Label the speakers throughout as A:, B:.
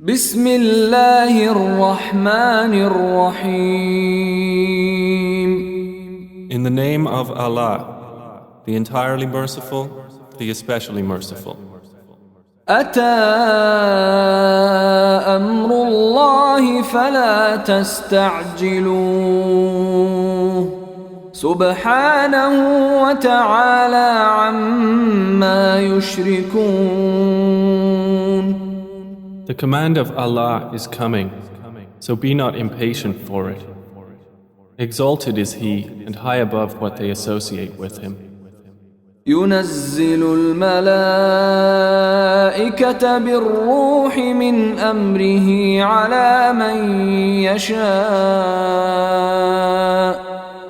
A: بسم الله الرحمن الرحيم.
B: In the name of Allah, the entirely merciful, the especially merciful.
A: أتى أمر الله فلا تستعجلوه سبحانه وتعالى عما يشركون.
B: The command of Allah is coming, so be not impatient for it. Exalted is He and high above what they associate with Him.
A: ينزل الملائكة بالروح من أمره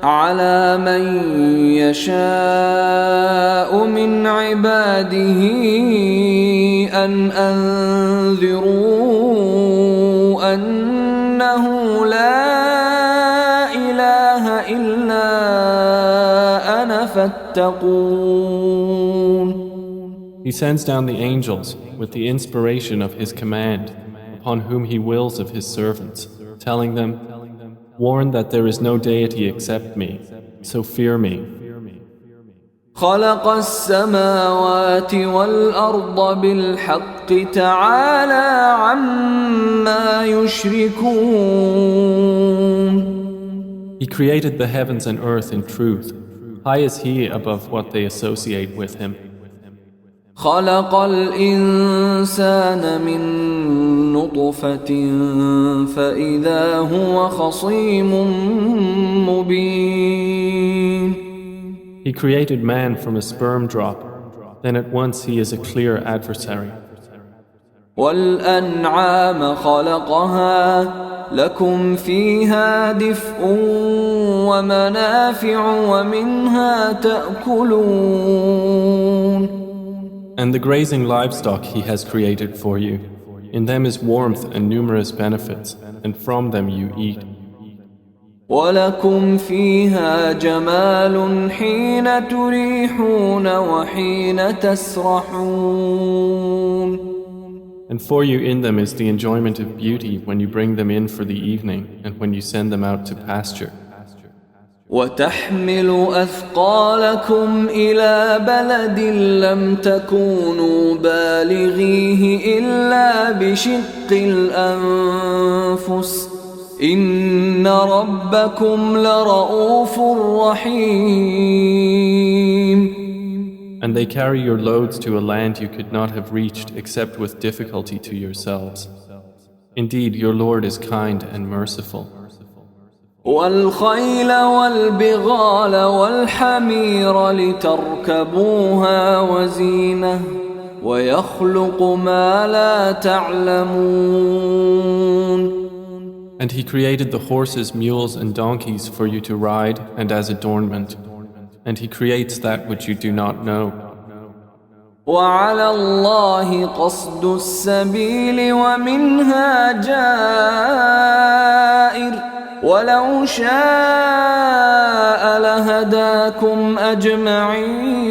A: على من يشاء من عباده أن أنذروا أنه لا إله إلا أنا فاتقون.
B: He sends down the angels with the inspiration of His command upon whom He wills of His servants, telling them, warn that there is no deity except me, so fear me.
A: خلق السماوات والأرض بالحق تعالى عما يشركون.
B: He created the heavens and earth in truth. High is He above what they associate with Him.
A: خلق الإنسان من نطفة فإذا هو خصيم مبين.
B: He created man from a sperm drop, then at once he is a clear adversary.
A: والأنعام خلقها لكم فيها دفء ومنافع ومنها تأكلون.
B: And the grazing livestock He has created for you. In them is warmth and numerous benefits, and from them you eat.
A: ولكم فيها جمال حين تريحون وحين تسرحون.
B: And for you in them is the enjoyment of beauty when you bring them in for the evening and when you send them out to pasture.
A: وتحمل أثقالكم إلى بلد لم تكونوا بالغيه إلا بشق الأنفس إن ربكم لرؤوف رحيم.
B: And they carry your loads to a land you could not have reached except with difficulty to yourselves. Indeed, your Lord is kind and merciful.
A: والخيل والبغال والحمير لتركبوها وزينة ويخلق ما لا تعلمون.
B: And He created the horses, mules and donkeys for you to ride and as adornment. And He creates that which you do not know.
A: وعلى الله قصد السبيل ومنها جائر ولو شاء لهداكم أجمعين.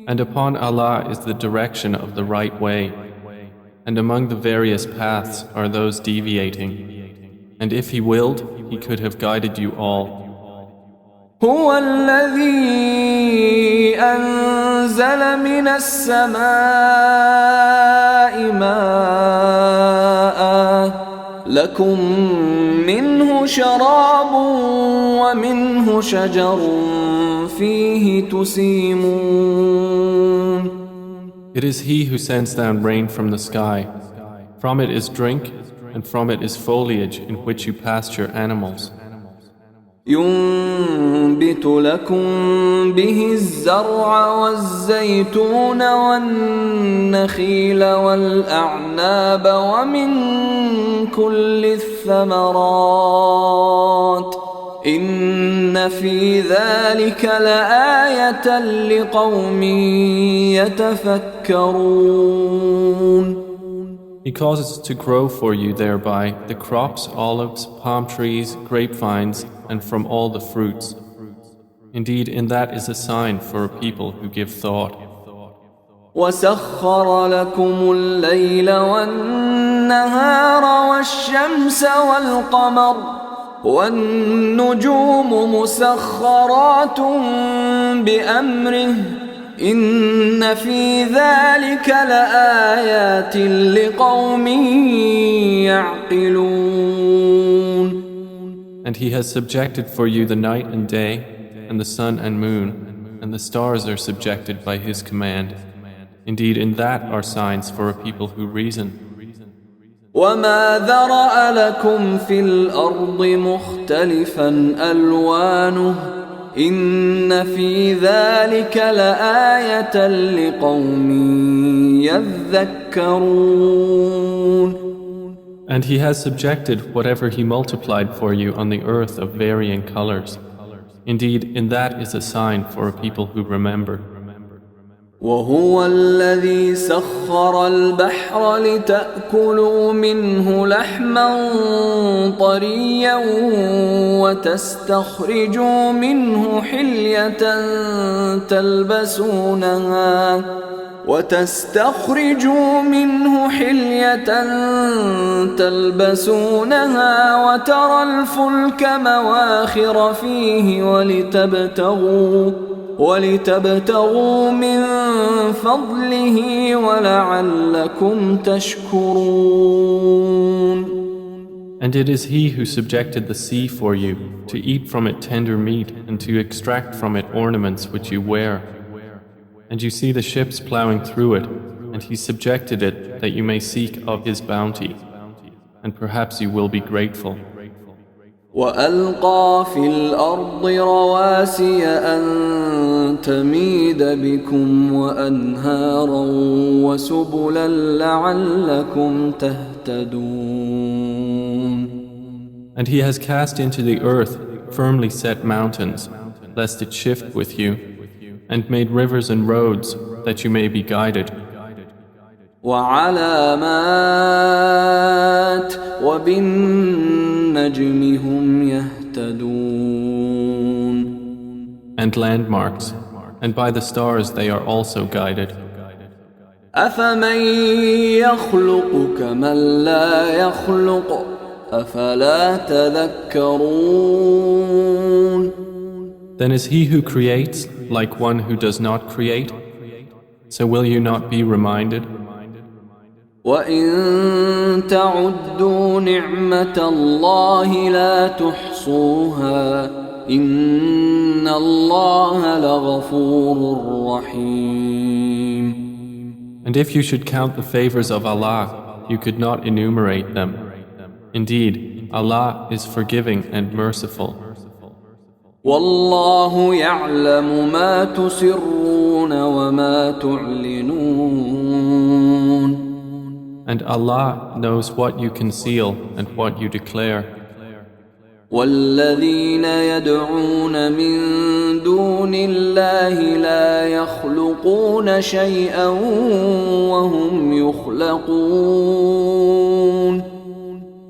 B: And upon Allah is the direction of the right way. And among the various paths are those deviating. And if He willed, He could have guided you all.
A: هو الذي أنزل من السماء ماء لكم منه شراب ومنه شجر فيه تسيمون.
B: It is He who sends down rain from the sky. From it is drink, and from it is foliage in which you pasture animals.
A: ينبت لكم به الزرع والزيتون والنخيل والأعناب ومن كل الثمرات إن في ذلك لآية لقوم يتفكرون.
B: He causes to grow for you thereby the crops, olives, palm trees, grapevines, and from all the fruits. Indeed, in that is a sign for a people who give thought.
A: وسخر لكم الليل والنهار والشمس والقمر والنجوم مسخرات بأمره إن في ذلك لآيات لقوم يعقلون.
B: And he has subjected for you the night and day, and the sun and moon, and the stars are subjected by his command. Indeed, in that are signs for a people who reason.
A: وما ذرأ لكم في الأرض مختلفا ألوانه إن في ذلك لآية لقوم يذكرون.
B: And he has subjected whatever he multiplied for you on the earth of varying colors. Indeed, in that is a sign for a people who remember.
A: وهو الذي سخر البحر لتأكلوا منه لحما طريا وتستخرجوا منه حلية تلبسونها وترى الفلك مواخر فيه ولتبتغوا من فضله ولعلكم تشكرون.
B: And it is he who subjected the sea for you, to eat from it tender meat and to extract from it ornaments which you wear. And you see the ships plowing through it, and he subjected it that you may seek of his bounty. And perhaps you will be grateful.
A: وألقى في الأرض رواسي أن تميد بكم وأنهارا وسبلا لعلكم تهتدون.
B: And he has cast into the earth firmly set mountains, lest it shift with you, and made rivers and roads that you may be guided.
A: وعلامات وبالنجم هم يهتدون.
B: And landmarks, and by the stars they are also guided.
A: أفمن يخلق كمن لا يخلق أفلا تذكرون.
B: Then is he who creates like one who does not create? So will you not be reminded?
A: وَإِن تَعُدُّوا نِعْمَةَ اللَّهِ لَا تُحْصُوهَا إِنَّ اللَّهَ لَغَفُورٌ رَّحِيمٌ.
B: And if you should count the favors of Allah, you could not enumerate them. Indeed, Allah is forgiving and merciful.
A: وَاللَّهُ يَعْلَمُ مَا تُسِرُّونَ وَمَا تُعْلِنُونَ.
B: And Allah knows what you conceal and what you declare.
A: وَالَّذِينَ يَدْعُونَ مِن دُونِ اللَّهِ لَا يَخْلُقُونَ شَيْئًا وَهُمْ يُخْلَقُونَ.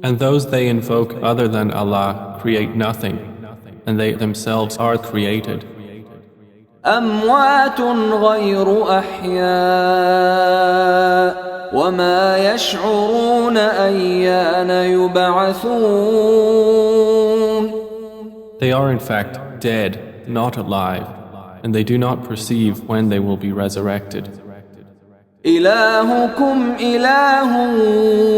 B: And those they invoke other than Allah create nothing, and they themselves are created.
A: أَمْوَاتٌ غَيْرُ أَحْيَاءٍ وَمَا يَشْعُرُونَ أَيَّانَ يُبْعَثُونَ.
B: They are in fact dead, not alive, and they do not perceive when they will be resurrected.
A: إِلَٰهُكُمْ إِلَٰهٌ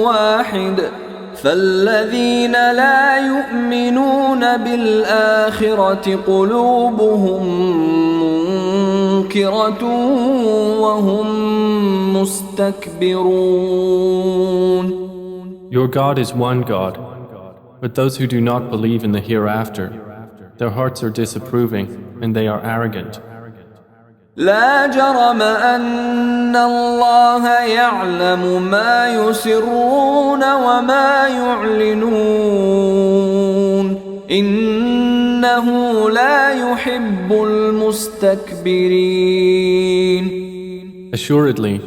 A: واحد فالذين لا يؤمنون بالآخرة قلوبهم منكرة وهم مستكبرون.
B: Your God is one God, but those who do not believe in the hereafter, their hearts are disapproving and they are arrogant.
A: لا جرم أن الله يعلم ما يسرون وما يعلنون إنه لا يحب المستكبرين.
B: Assuredly,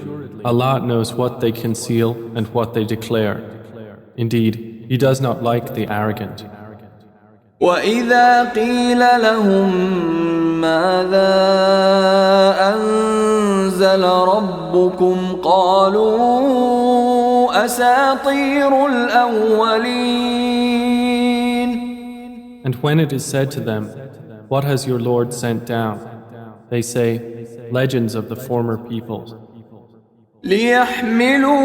B: Allah knows what they conceal and what they declare. Indeed, He does not like the arrogant.
A: وإذا قيل لهم ماذا أنزل ربكم قالوا أساطير الأولين.
B: And when it is said to them, "What has your Lord sent down?" they say, "Legends of the former peoples."
A: ليحملوا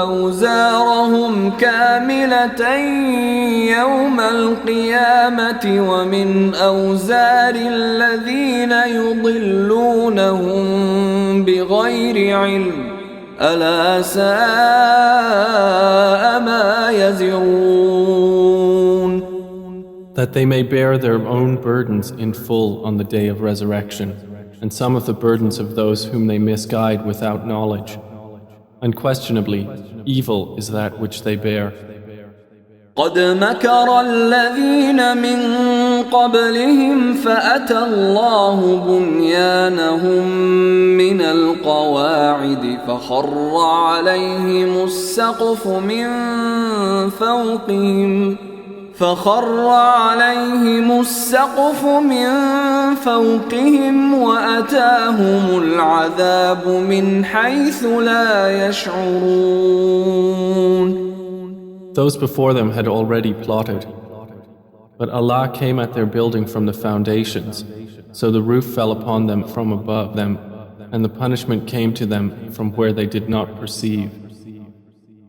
A: أوزارهم كاملة يوم القيامة ومن أوزار الذين يضلونهم بغير علم ألا ساء ما يزرون.
B: That they may bear their own burdens in full on the day of resurrection, and some of the burdens of those whom they misguide without knowledge. Unquestionably, evil is that which they bear.
A: قد مكر الذين من قبلهم فأتى الله بنيانهم من القواعد فخر عليهم السقف من فوقهم وأتاهم العذاب من حيث لا يشعرون.
B: Those before them had already plotted, but Allah came at their building from the foundations, so the roof fell upon them from above them, and the punishment came to them from where they did not perceive.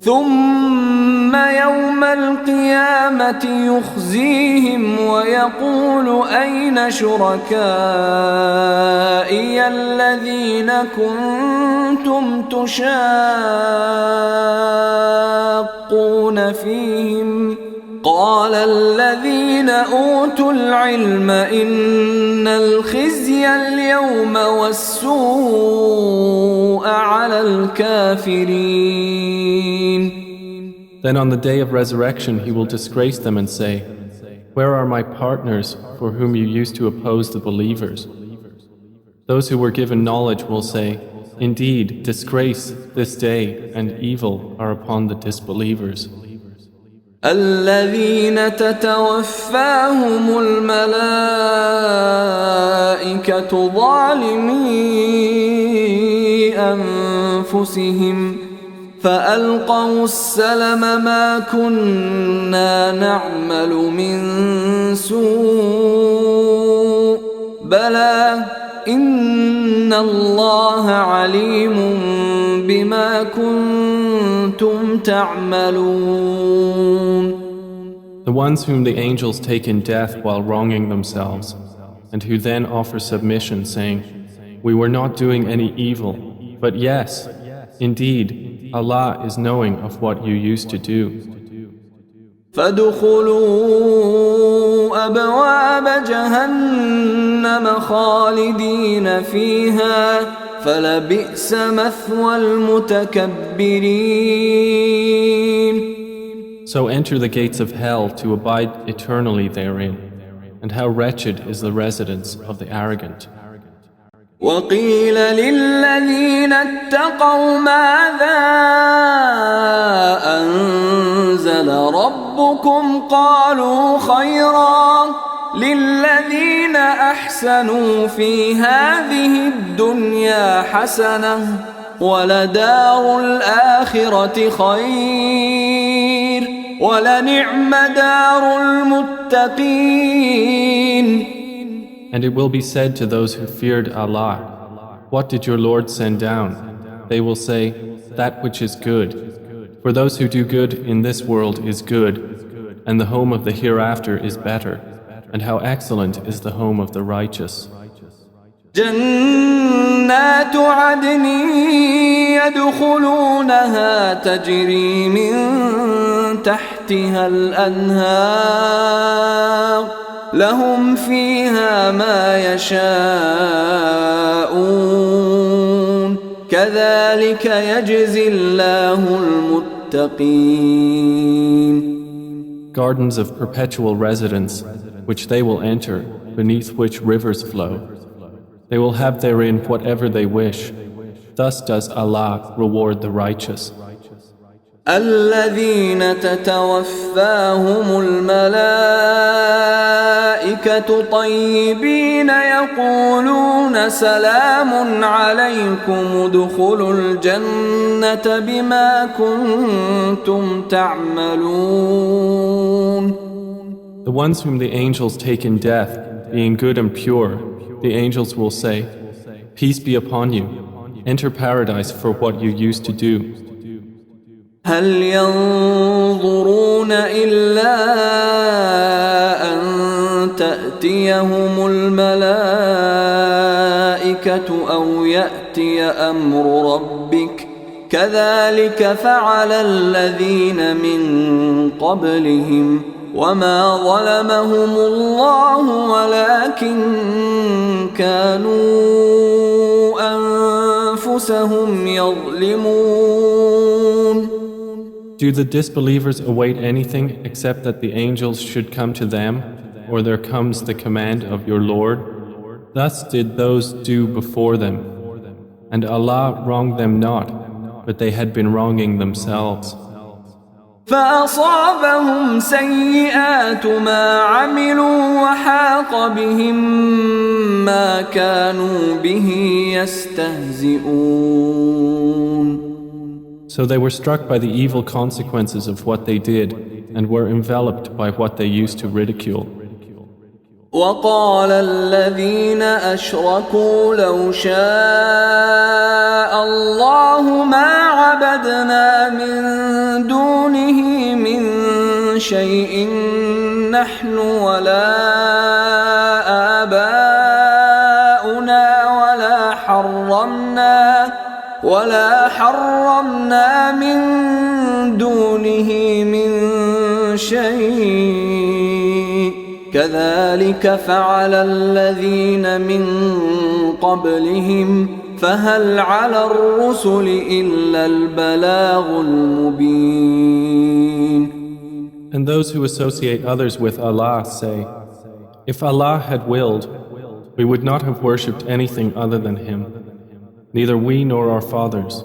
A: ثم يوم القيامة يخزيهم ويقول أين شركائي الذين كنتم تشاقون فيهم قال الذين أوتوا العلم إن الخزي اليوم والسوء على الكافرين.
B: Then on the day of resurrection he will disgrace them and say, "Where are my partners for whom you used to oppose the believers?" Those who were given knowledge will say, "Indeed, disgrace this day and evil are upon the disbelievers."
A: الذين تتوفاهم الملائكة ظالمي أنفسهم فألقوا السلم ما كنا نعمل من سوء بلى إن الله عليم بما كنتم تعملون.
B: The ones whom the angels take in death while wronging themselves, and who then offer submission, saying, "We were not doing any evil, but yes, indeed, Allah is knowing of what you used to do."
A: فادخلوا أبواب جهنم خالدين فيها فلبئس مثوى المتكبرين.
B: So enter the gates of hell to abide eternally therein, and how wretched is the residence of the arrogant.
A: وقيل للذين اتقوا ماذا أنزل ربكم قالوا خيرا للذين أحسنوا في هذه الدنيا حسنة ولدار الآخرة خير ولنعم دار المتقين.
B: And it will be said to those who feared Allah, "What did your Lord send down?" They will say, "That which is good." For those who do good in this world is good, and the home of the hereafter is better, and how excellent is the home of the righteous.
A: جنات عدن يدخلونها تجري من تحتها الأنهار لهم فيها ما يشاءون كذلك يجزي الله المتقين.
B: Gardens of perpetual residence, which they will enter, beneath which rivers flow. They will have therein whatever they wish. Thus does Allah reward the righteous.
A: الذين تتوفاهم الملائكة طيبين يقولون سلام عليكم ادخلوا الجنة بما كنتم تعملون.
B: The ones whom the angels take in death, being good and pure, the angels will say, Peace be upon you, enter paradise for what you used to do.
A: هل ينظرون إلا أن تأتيهم الملائكة أو يأتي أمر ربك كذلك فعل الذين من قبلهم وما ظلمهم الله ولكن كانوا أنفسهم يظلمون.
B: Do the disbelievers await anything except that the angels should come to them, or there comes the command of your Lord? Thus did those do before them, and Allah wronged them not, but they had been wronging themselves.
A: فأصابهم سيئات ما عملوا وحاق بهم ما كانوا به يستهزئون.
B: So they were struck by the evil consequences of what they did and were enveloped by what they used to ridicule.
A: وقال الذين أشركوا لو شاء الله ما عبدنا من دونه من شيء نحن ولا آباؤنا ولا حرمنا من دونه من شيء كذلك فعل الذين من قبلهم فهل على الرسل إلا البلاغ المبين.
B: And those who associate others with Allah say, If Allah had willed, we would not have worshipped anything other than Him, neither we nor our fathers,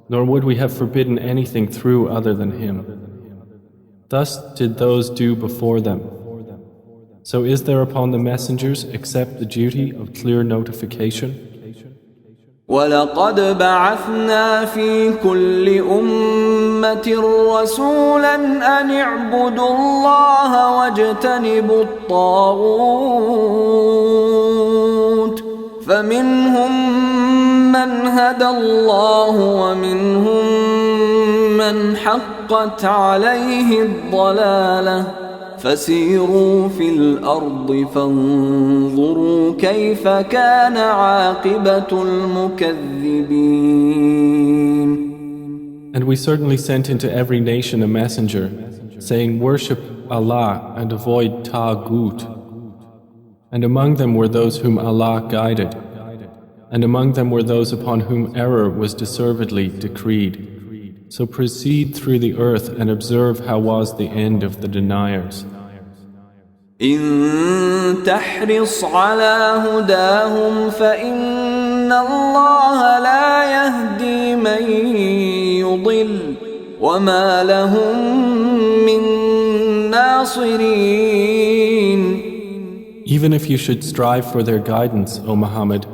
B: nor would we have forbidden anything through other than Him. Thus did those do before them. So is there upon the messengers except the duty of clear notification?
A: وَلَقَدْ بَعَثْنَا فِي كُلِّ أُمَّةٍ رَسُولًا أَنِ اعْبُدُوا اللَّهَ وَاجْتَنِبُوا الطَّاغُوتَ فَمِنْهُمْ مَنْ هَدَى اللَّهُ وَمِنْهُمْ مَنْ حَقَّتْ عَلَيْهِ الضَّلَالَةُ فسيروا في الأرض فانظروا كيف كان عاقبة المكذبين.
B: And we certainly sent into every nation a messenger, saying, Worship Allah and avoid Taghut. And among them were those whom Allah guided, and among them were those upon whom error was deservedly decreed. So proceed through the earth and observe how was the end of the deniers.
A: إن تحرص على هداهم فإن الله لا يهدي من يضل وما لهم من ناصرين.
B: Even if you should strive for their guidance, O Muhammad,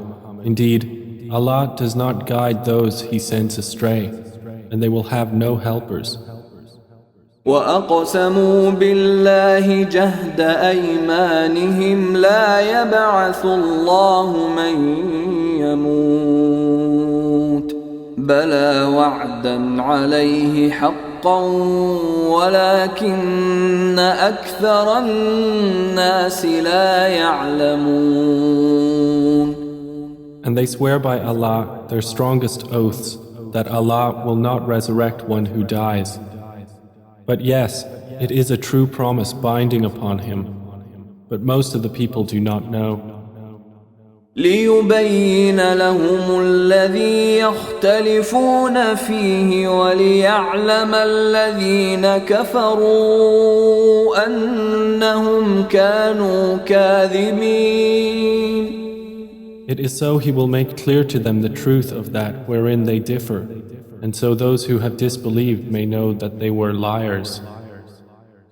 B: indeed, Allah does not guide those He sends astray, and they will have no helpers.
A: وَأَقْسَمُوا بِاللَّهِ جَهْدَ أَيْمَانِهِمْ لَا يَبْعَثُ اللَّهُ مَن يَمُوتُ بَلَى وَعْدًا عَلَيْهِ حَقًّا وَلَكِنَّ أَكْثَرَ النَّاسِ لَا يَعْلَمُونَ.
B: And they swear by Allah their strongest oaths that Allah will not resurrect one who dies. But yes, it is a true promise binding upon him, but most of the people do not know.
A: لِيُبَيِّنَ لَهُمُ الَّذِي يَخْتَلِفُونَ فِيهِ وَلِيَعْلَمَ الَّذِينَ كَفَرُوا أَنَّهُمْ كَانُوا كَاذِبِينَ.
B: It is so He will make clear to them the truth of that wherein they differ, And so those who have disbelieved may know that they were liars.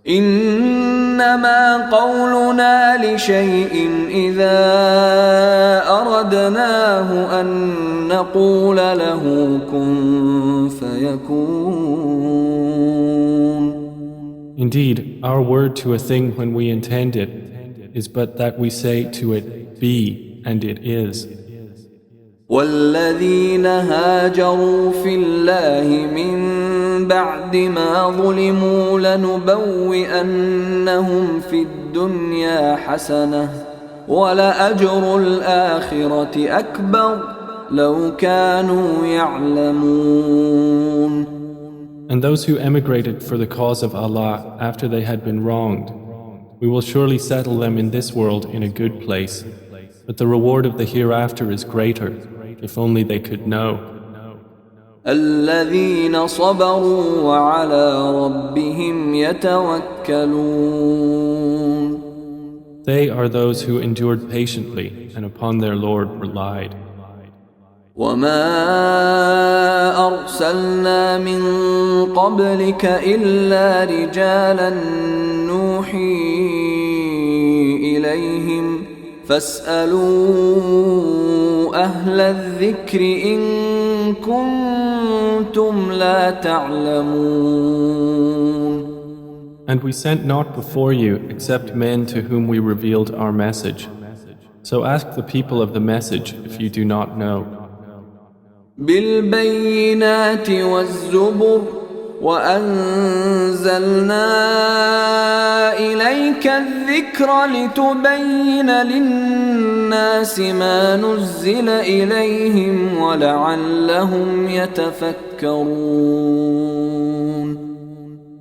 A: إنما قولنا لشيء إذا أردناه أن نقول له كن فيكون.
B: Indeed, our word to a thing when we intend it is but that we say to it, be, and it is.
A: والذين هاجروا في الله من بعد ما ظلموا لنبوئنهم في الدنيا حسنة ولأجر الآخرة أكبر لو كانوا يعلمون.
B: And those who emigrated for the cause of Allah after they had been wronged, we will surely settle them in this world in a good place, but the reward of the hereafter is greater, if only they could know.
A: الذين صبروا وعلى ربهم يتوكلون.
B: They are those who endured patiently and upon their Lord relied.
A: وما أرسلنا من قبلك إلا رجالا نوحي إليهم فاسألوا أهل الذكر إن كنتم لا تعلمون.
B: And we sent not before you except men to whom we revealed our message. So ask the people of the message if you do not know.
A: بالبينات والزبر وأنزلنا إليك الذكر لتبين للناس ما نزل إليهم ولعلهم يتفكرون.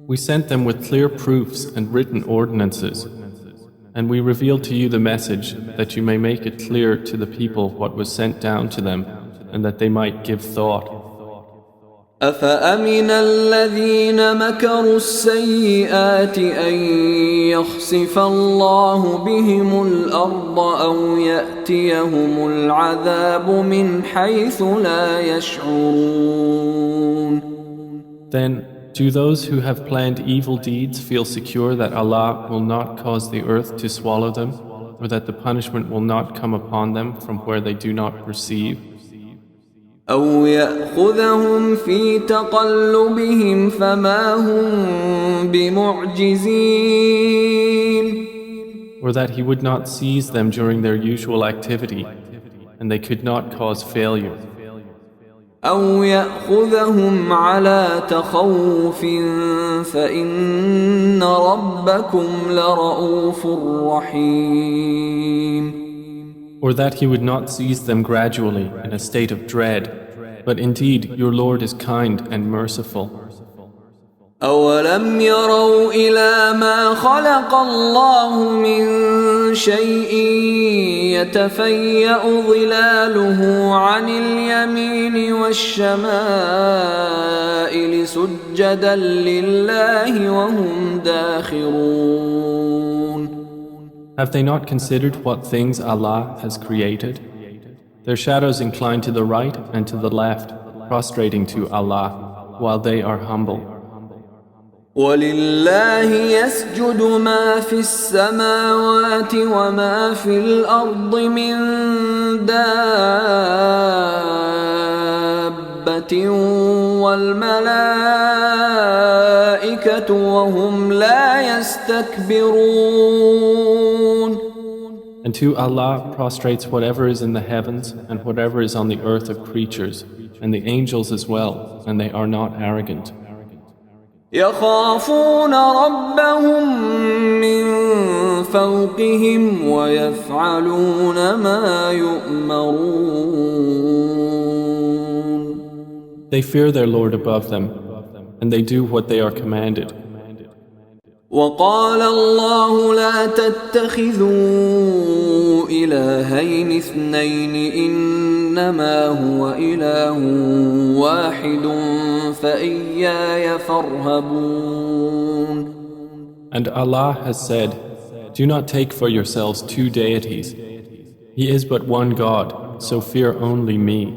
B: We sent them with clear proofs and written ordinances, and we revealed to you the message that you may make it clear to the people what was sent down to them, and that they might give thought.
A: أفأمن الذين مكروا السيئات أن يخسف الله بهم الأرض أو يأتيهم العذاب من حيث لا يشعرون.
B: Then, do those who have planned evil deeds feel secure that Allah will not cause the earth to swallow them, or that the punishment will not come upon them from where they do not perceive?
A: أو يأخذهم في تقلبهم فما هم بمعجزين.
B: Or that He would not seize them during their usual activity, and they could not cause failure.
A: أو يأخذهم على تخوف فإن ربكم لرؤوف رحيم.
B: Or that He would not seize them gradually in a state of dread, but indeed your Lord is kind and merciful.
A: أولم يروا إلى ما خلق الله من شيء يتفيأ ظلاله عن اليمين والشمائل سجدا لله وهم داخرون.
B: Have they not considered what things Allah has created? Their shadows incline to the right and to the left, prostrating to Allah, while they are humble.
A: ولله يسجد ما في السماوات وما في الأرض من دابة والملائكة وهم لا يستكبرون.
B: And to Allah prostrates whatever is in the heavens and whatever is on the earth of creatures, and the angels as well, and they are not arrogant.
A: يخافون ربهم من فوقهم ويفعلون ما يؤمرون.
B: They fear their Lord above them, and they do what they are commanded.
A: وقال الله لا تتخذوا إلهين اثنين إنما هو إله واحد فإياي فارهبون.
B: And Allah has said, do not take for yourselves two deities. He is but one God, so fear only me.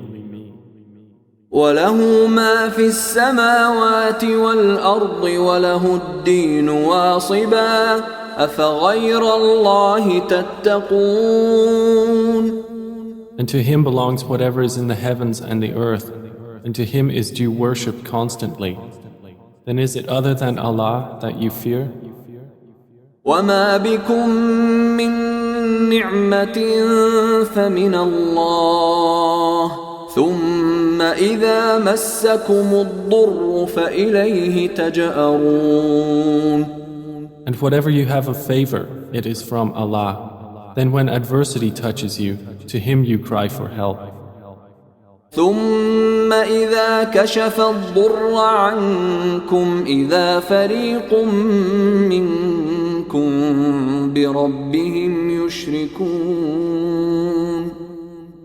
A: وله ما في السماوات والأرض وله الدين واصبا أفغير الله تتقون.
B: And to him belongs whatever is in the heavens and the earth, and to him is due worship constantly. Then is it other than Allah that you fear?
A: وما بكم من نعمة فمن الله ثم إذا مسكم الضر فإليه تجأرون.
B: And whatever you have of favor, it is from Allah. Then when adversity touches you, to him you cry for help.
A: ثم إذا كشف الضر عنكم إذا فريق منكم بربهم يشركون.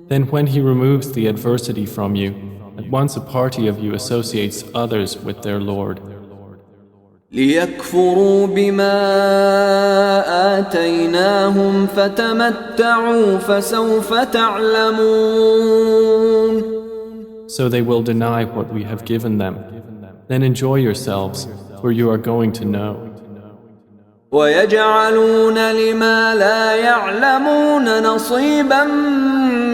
B: Then when he removes the adversity from you, at once a party of you associates others with their Lord.
A: ليكفروا بما آتيناهم فتمتعوا فسوف تعلمون.
B: So they will deny what we have given them. Then enjoy yourselves, for you are going to know.
A: ويجعلون لما لا يعلمون نصيبا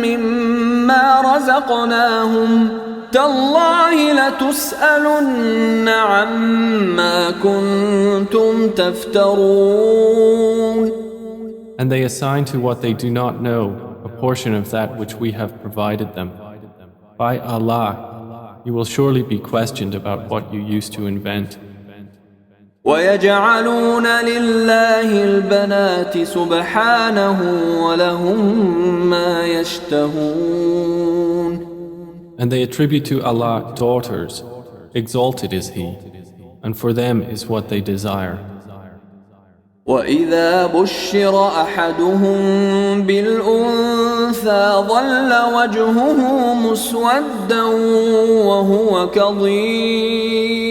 A: مما رزقناهم تالله لتسألن عما كنتم تفترون.
B: And they assign to what they do not know a portion of that which we have provided them. By Allah, you will surely be questioned about what you used to invent.
A: ويجعلون لله البنات سبحانه ولهم ما يشتهون.
B: And they attribute to Allah daughters, exalted is He, and for them is what they desire.
A: وإذا بشر أحدهم بالأنثى ظل وجهه مسودا وهو كظيم.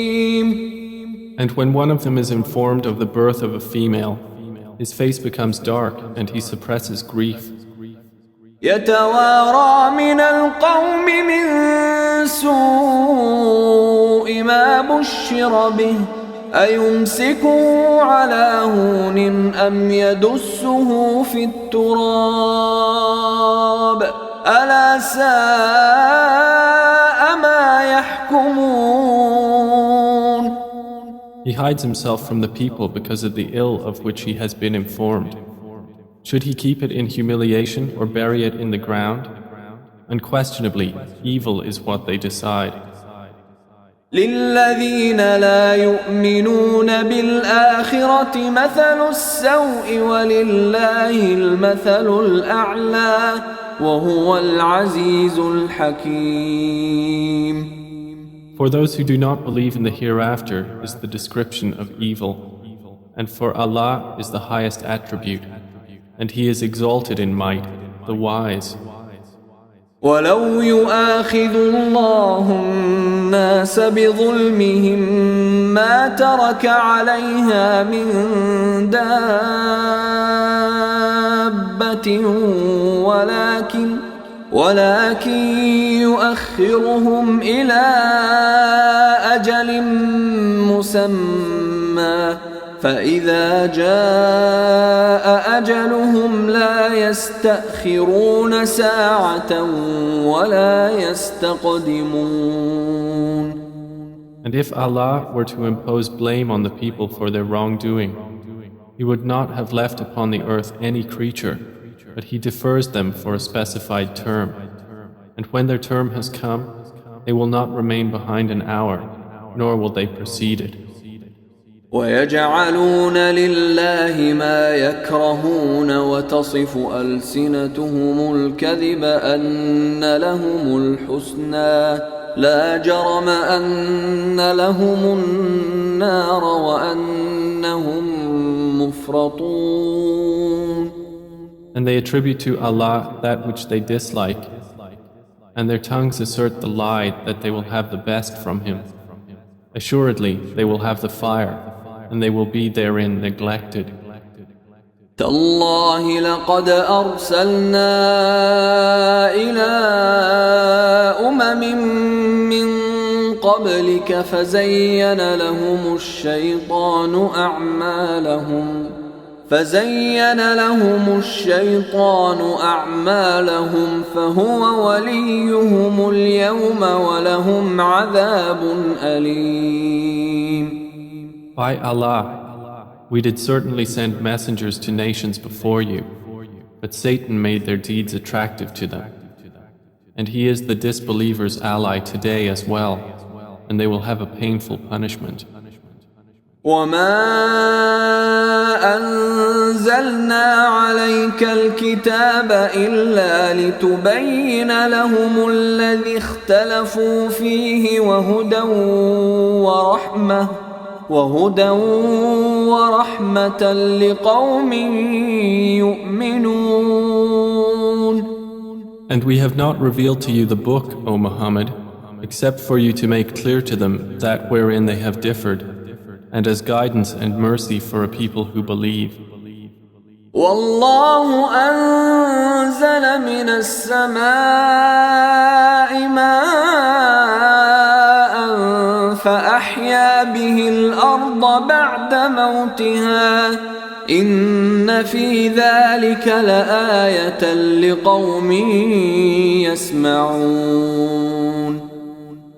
B: And when one of them is informed of the birth of a female, his face becomes dark and he suppresses grief.
A: يتوارى من القوم من سوء ما بشر به أيمسكه على هون أم يدسه في التراب ألا ساء ما يحكمون.
B: He hides himself from the people because of the ill of which he has been informed. Should he keep it in humiliation or bury it in the ground? Unquestionably, evil is what they decide.
A: للذين لا يؤمنون بالآخرة مثل السوء ولله المثل الأعلى وهو العزيز الحكيم.
B: For those who do not believe in the hereafter is the description of evil, and for Allah is the highest attribute, and He is exalted in might, the wise.
A: ولو يؤاخذ الله الناس بظلمهم ما ترك عليها من دابة ولكن يؤخرهم إلى أجل مسمى فإذا جاء أجلهم لا يستأخرون ساعة ولا يستقدمون.
B: And if Allah were to impose blame on the people for their wrongdoing, He would not have left upon the earth any creature, but He defers them for a specified term. And when their term has come, they will not remain behind an hour, nor will they precede it.
A: ويجعلون لله ما يكرهون وتصف ألسنتهم الكذب أن لهم الحسنى لا جرم أن لهم النار وأنهم مفرطون.
B: And they attribute to Allah that which they dislike, and their tongues assert the lie that they will have the best from Him. Assuredly, they will have the fire, and they will be therein neglected.
A: تالله لقد أرسلنا إلى أمم من قبلك فزين لهم الشيطان أعمالهم فهو وليهم اليوم ولهم عذاب أليم.
B: By Allah, we did certainly send messengers to nations before you, but Satan made their deeds attractive to them. And he is the disbelievers' ally today as well, and they will have a painful punishment.
A: وما أنزلنا عليك الكتاب إلا لتبين لهم الذي اختلفوا فيه وهدى ورحمة لقوم يؤمنون.
B: And we have not revealed to you the book, O Muhammad, except for you to make clear to them that wherein they have differed, and as guidance and mercy for a people who believe.
A: والله أنزل من السماء ماء فأحيا به الأرض بعد موتها إن في ذلك لآية لقوم يسمعون.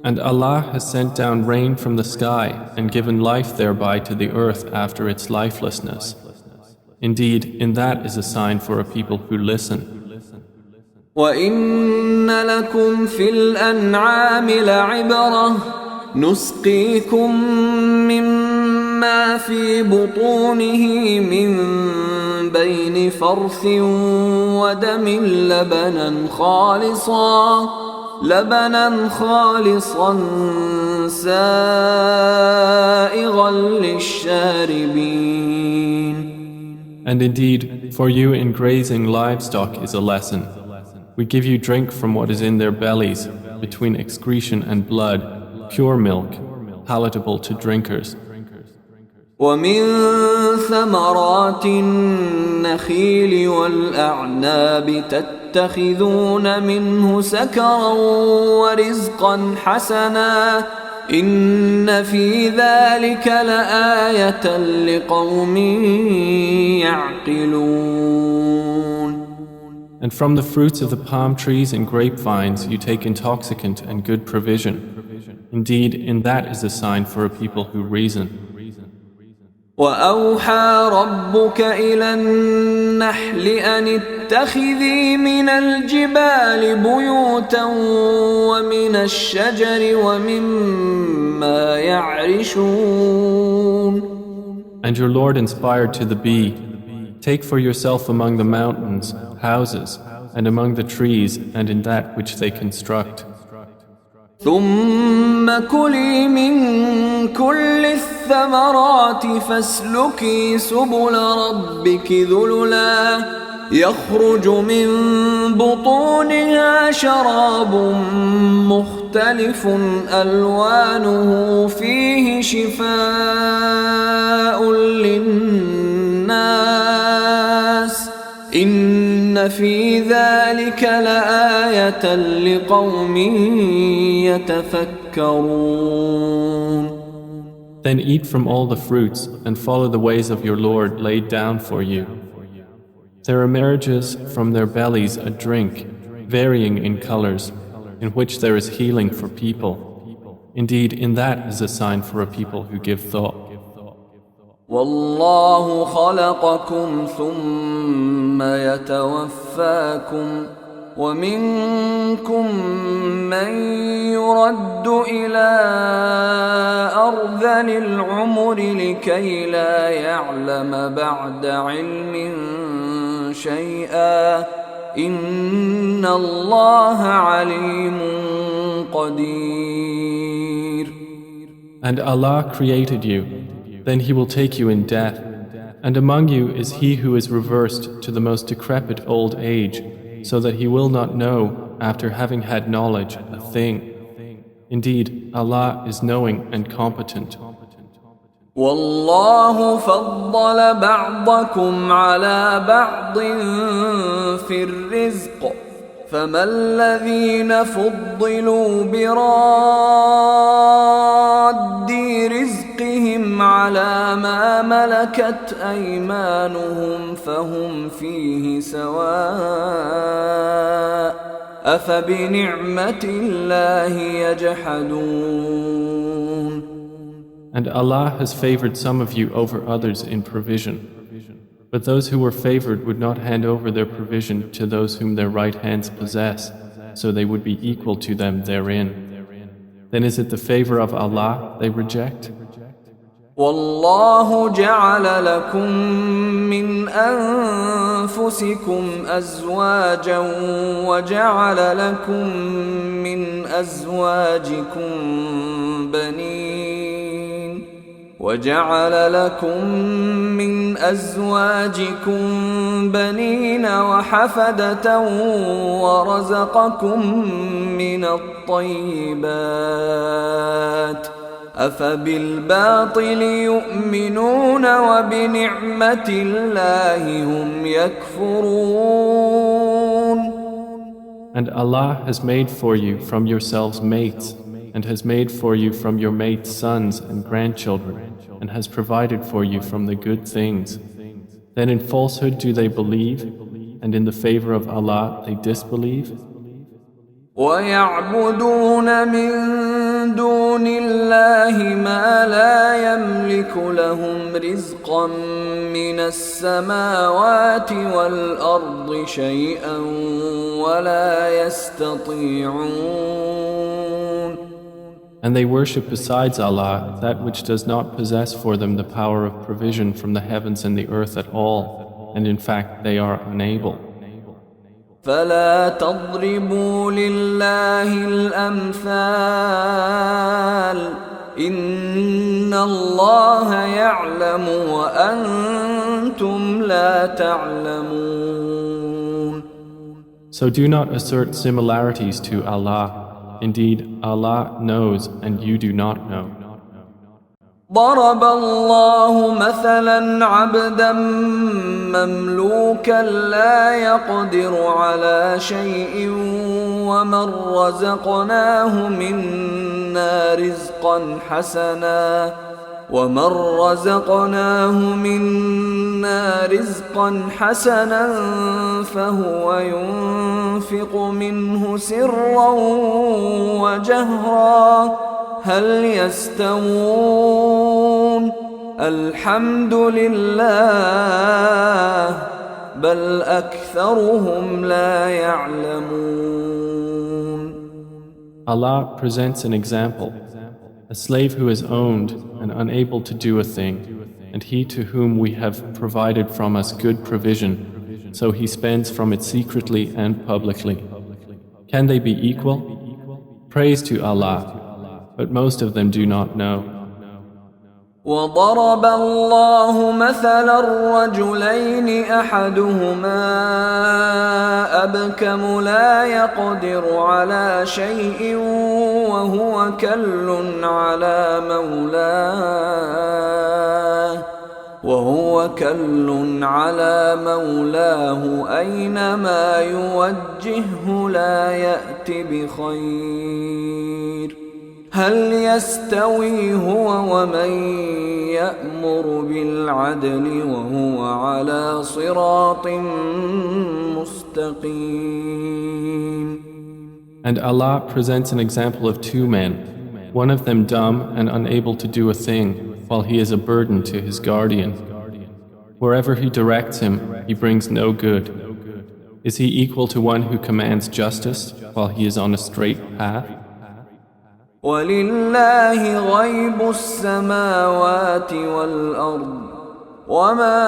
B: And Allah has sent down rain from the sky and given life thereby to the earth after its lifelessness. Indeed, in that is a sign for a people who listen.
A: وَإِنَّ لَكُمْ فِي الْأَنْعَامِ لَعِبْرَةً نُسْقِيكُم مِّمَّا فِي بُطُونِهِ مِن بَيْنِ فَرْثٍ وَدَمٍ لبنا خالصا سائغا للشاربين.
B: And indeed, for you in grazing livestock is a lesson. We give you drink from what is in their bellies, between excretion and blood, pure milk, palatable to drinkers.
A: ومن ثمرات النخيل والأعناب تتخذون منه سكرا ورزقا حسنا إن في ذلك لآية لقوم يعقلون.
B: And from the fruits of the palm trees and grapevines you take intoxicant and good provision. Indeed, in that is a sign for a people who reason.
A: وأوحى ربك إلى النحل أن اتخذي من الجبال بيوتا ومن الشجر ومما يعرشون.
B: And your Lord inspired to the bee, take for yourself among the mountains houses, and among the trees and in that which they construct.
A: ثم كلي من كل الثمرات فاسلكي سبل ربك ذللا يخرج من بطونها شراب مختلف ألوانه فيه شفاء للناس إن في ذلك لآية لقوم يتفكرون.
B: Then eat from all the fruits and follow the ways of your Lord laid down for you. There emerges from their bellies a drink, varying in colors, in which there is healing for people. Indeed, in that is a sign for a people who give thought.
A: والله خلقكم ثم يتوفاكم ومنكم من يرد إلى أرذل العمر لكي لا يعلم بعد علم شيئا إن الله عليم قدير.
B: And Allah created you. Then He will take you in death, and among you is he who is reversed to the most decrepit old age, so that he will not know, after having had knowledge, a thing. Indeed, Allah is knowing and competent.
A: والله فضل بعضكم على بعض في الرزق فما الذين فضلوا براد رزقهم على ما ملكت أيمانهم فهم فيه سواء أفبنعمة الله يجحدون.
B: And Allah has favored some of you over others in provision. But those who were favored would not hand over their provision to those whom their right hands possess, so they would be equal to them therein. Then is it the favor of Allah they reject?
A: والله جعل لكم من أنفسكم أزواجا وجعل لكم من أزواجكم بنين وحفدة ورزقكم من الطيبات أفبالباطل يؤمنون وبنعمة الله هم يكفرون.
B: And Allah has made for you from yourselves mates, and has made for you from your mates sons and grandchildren, and has provided for you from the good things. Then in falsehood do they believe, and in the favor of Allah they disbelieve?
A: ويعبدون من دون الله ما لا يملك لهم رزقا من السماوات والأرض شيئا ولا يستطيعون.
B: And they worship besides Allah that which does not possess for them the power of provision from the heavens and the earth at all, and in fact they are unable.
A: فلا تضربوا لله الأمثال إن الله يعلم وأنتم لا تعلمون.
B: So do not assert similarities to Allah. Indeed, Allah knows and you do not know.
A: ضرب الله مثلا عبدا مملوكا لا يقدر على شيء ومن رزقناه منا رزقا حسنا فهو ينفق منه سرا وجهرا هل يستوون الحمد لله بل أكثرهم لا يعلمون.
B: Allah presents an example. A slave who is owned and unable to do a thing, and he to whom we have provided from us good provision, so he spends from it secretly and publicly. Can they be equal? Praise to Allah, but most of them do not know.
A: وضرب الله مثلا الرجلين أحدهما أبكم لا يقدر على شيء وهو كل على مولاه أينما يوجهه لا يأت بخير هل يستوي هو ومن يأمر بالعدل وهو على صراط مستقيم.
B: And Allah presents an example of two men, one of them dumb and unable to do a thing, while he is a burden to his guardian. Wherever he directs him, he brings no good. Is he equal to one who commands justice while he is on a straight path?
A: ولله غيب السماوات والأرض وما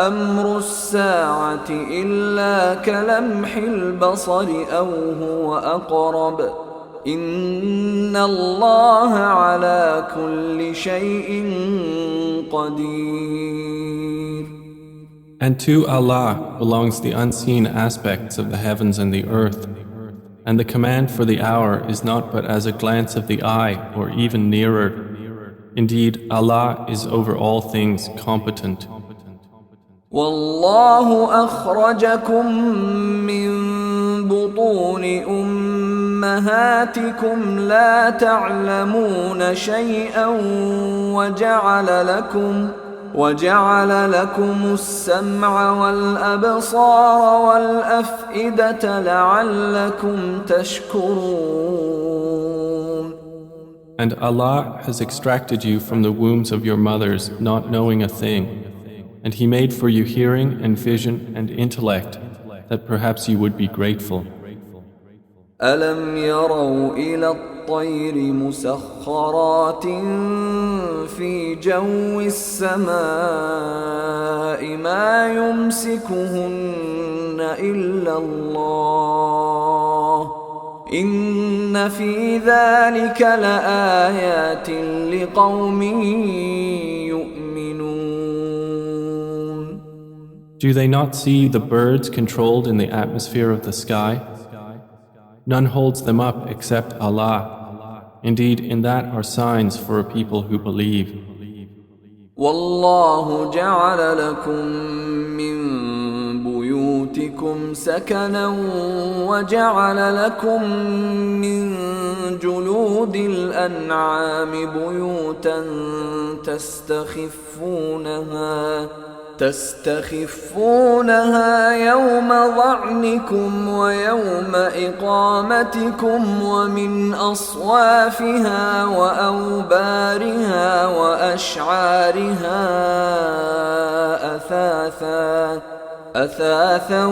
A: أمر الساعة إلا كلمح البصر أو هو أقرب إن الله على كل شيء قدير.
B: And to Allah belongs the unseen aspects of the heavens and the earth. And the command for the hour is not but as a glance of the eye or even nearer. Indeed, Allah is over all things competent.
A: والله أخرجكم من بطون أمهاتكم لا تعلمون شيئا وجعل لكم السمع والأبصار والأفئدة لعلكم تشكرون.
B: And Allah has extracted you from the wombs of your mothers, not knowing a thing. And He made for you hearing and vision and intellect, that perhaps you would be grateful.
A: ألم يروا إلى الطير مسخرات في جو السماء ما يمسكهن إلا الله إن في ذلك لآيات لقوم يؤمنون.
B: Do they not see the birds controlled in the atmosphere of the sky? None holds them up except Allah. Indeed, in that are signs for a people who believe.
A: والله جعل لكم من بيوتكم سكنا وجعل لكم من جلود الأنعام بيوتا تستخفونها يوم ظعنكم ويوم إقامتكم ومن أصوافها وأوبارها وأشعارها أثاثا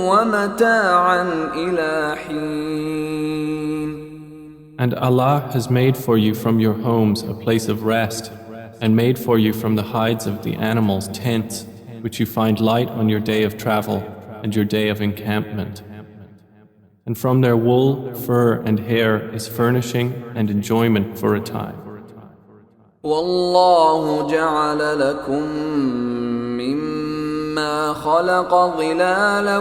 A: ومتاعا إلى حين.
B: And Allah has made for you from your homes a place of rest, and made for you from the hides of the animals tents, which you find light on your day of travel and your day of encampment. And from their wool, fur, and hair is furnishing and enjoyment for a time.
A: والله جعل لكم مما خلق ظلالا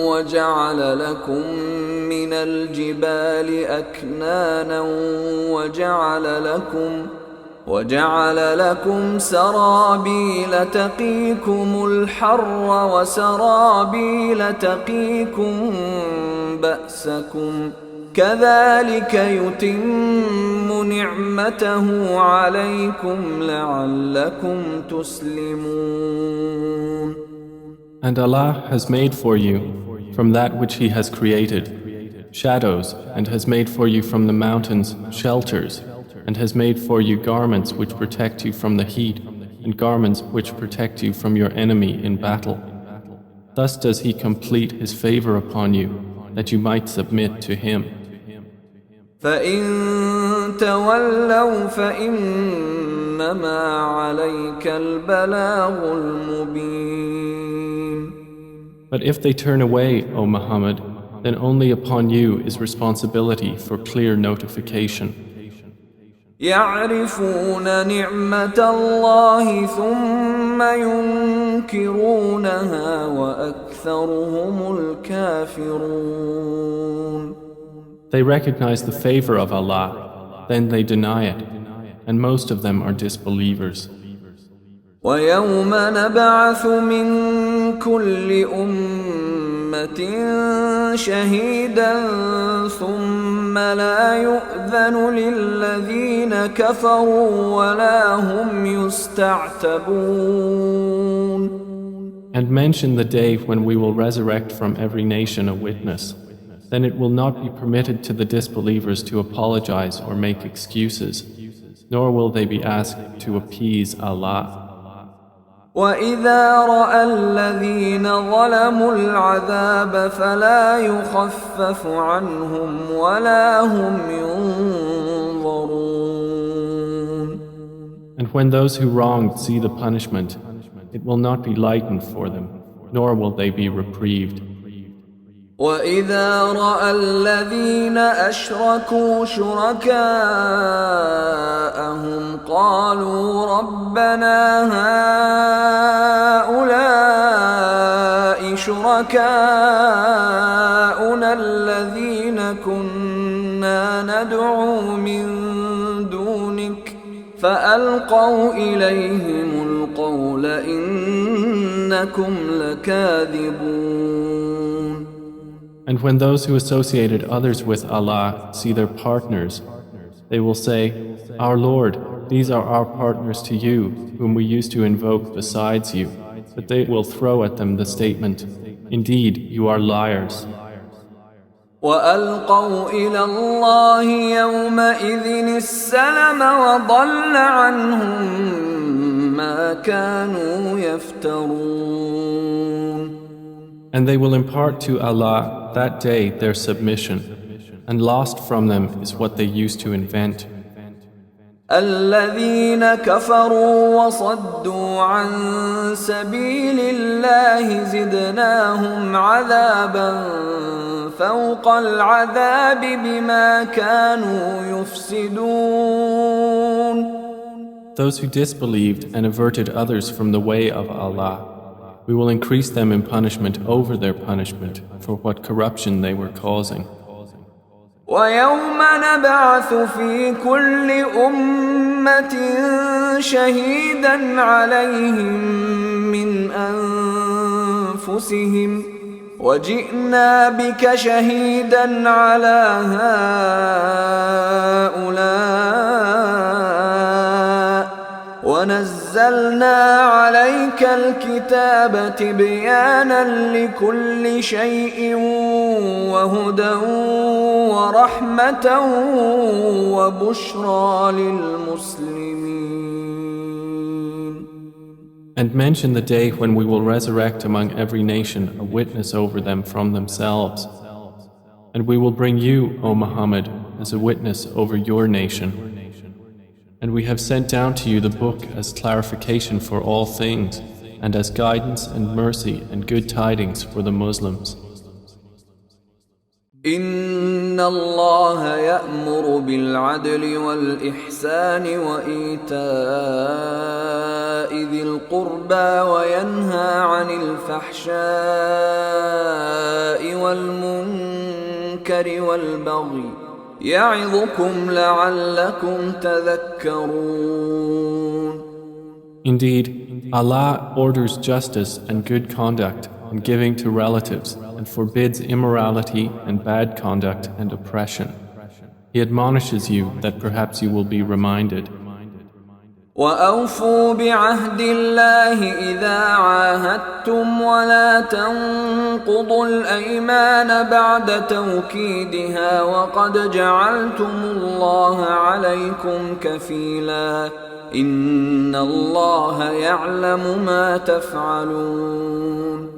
A: وجعل لكم من الجبال أكنانا وجعل لكم سرابيل تقيكم الحر وسرابيل تقيكم بأسكم كذلك يتم نعمته عليكم لعلكم تسلمون.
B: And Allah has made for you from that which He has created shadows, and has made for you from the mountains shelters, and has made for you garments which protect you from the heat, and garments which protect you from your enemy in battle. Thus does He complete His favor upon you, that you might submit to Him.
A: فَإِن تَوَلَّوْا فَإِنَّمَا عَلَيْكَ الْبَلَاغُ الْمُبِينُ.
B: But if they turn away, O Muhammad, then only upon you is responsibility for clear notification.
A: يعرفون نعمة الله ثم ينكرونها وأكثرهم الكافرون.
B: They recognize the favor of Allah, then they deny it, and most of them are disbelievers.
A: ويوم نبعث من كل أمة شهيدا ثم لا يؤذن للذين كفروا ولا هم يستعتبون.
B: And mention the day when we will resurrect from every nation a witness. Then it will not be permitted to the disbelievers to apologize or make excuses, nor will they be asked to appease Allah.
A: وَإِذَا رَأَى الَّذِينَ ظَلَمُوا الْعَذَابَ فَلَا يُخَفَّفُ عَنْهُمْ وَلَا هُمْ يُنظَرُونَ.
B: And when those who wronged see the punishment, it will not be lightened for them, nor will they be reprieved.
A: وَإِذَا رَأَى الَّذِينَ أَشْرَكُوا شُرَكَاءَهُمْ قَالُوا رَبَّنَا هَؤُلَاءِ شُرَكَاؤُنَا الَّذِينَ كُنَّا نَدْعُو مِن دُونِكَ فألقوا إليهم القول إنكم لكاذبون.
B: And when those who associated others with Allah see their partners, they will say, Our Lord, these are our partners to you, whom we used to invoke besides you. But they will throw at them the statement, Indeed, you are liars.
A: وألقوا إلى الله يومئذ السلم وضل عنهم ما كانوا يفترون.
B: And they will impart to Allah that day their submission, and lost from them is what they used to invent.
A: الذين كفروا وصدوا عن سبيل الله زدناهم عذابا فوق العذاب بما كانوا يفسدون.
B: Those who disbelieved and averted others from the way of Allah, we will increase them in punishment over their punishment for what corruption they were causing.
A: ويوم نبعث في كل أمة شهيدا عليهم من أنفسهم وجئنا بك شهيدا على هؤلاء ونزلنا عليك الكتاب تبيانا لكل شيء وهدى ورحمة وبشرى للمسلمين.
B: And mention the day when we will resurrect among every nation a witness over them from themselves. And we will bring you, O Muhammad, as a witness over your nation. And we have sent down to you the book as clarification for all things, and as guidance and mercy and good tidings for the Muslims.
A: إن الله يأمر بالعدل والإحسان وإيتاء ذي القربى وينهى عن الفحشاء والمنكر والبغي يعظكم لعلكم تذكرون.
B: Indeed, Allah orders justice and good conduct and giving to relatives and forbids immorality and bad conduct and oppression. He admonishes you that perhaps you will be reminded.
A: وأوفوا بعهد الله إذا عاهدتم ولا تنقضوا الأيمان بعد توكيدها وقد جعلتم الله عليكم كفيلا إن الله يعلم ما تفعلون.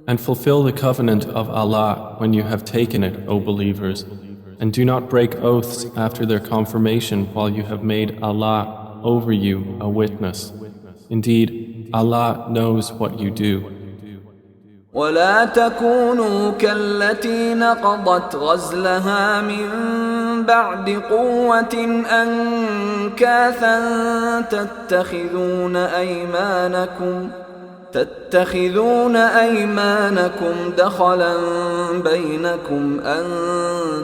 B: And fulfill the covenant of Allah when you have taken it, O believers, and do not break oaths after their confirmation while you have made Allah over you a witness. Indeed, Allah knows what you do.
A: ولا تكونوا كالتي نقضت غزلها من بعد قوة أنكاثا تتخذون أيمانكم دخلا بينكم أن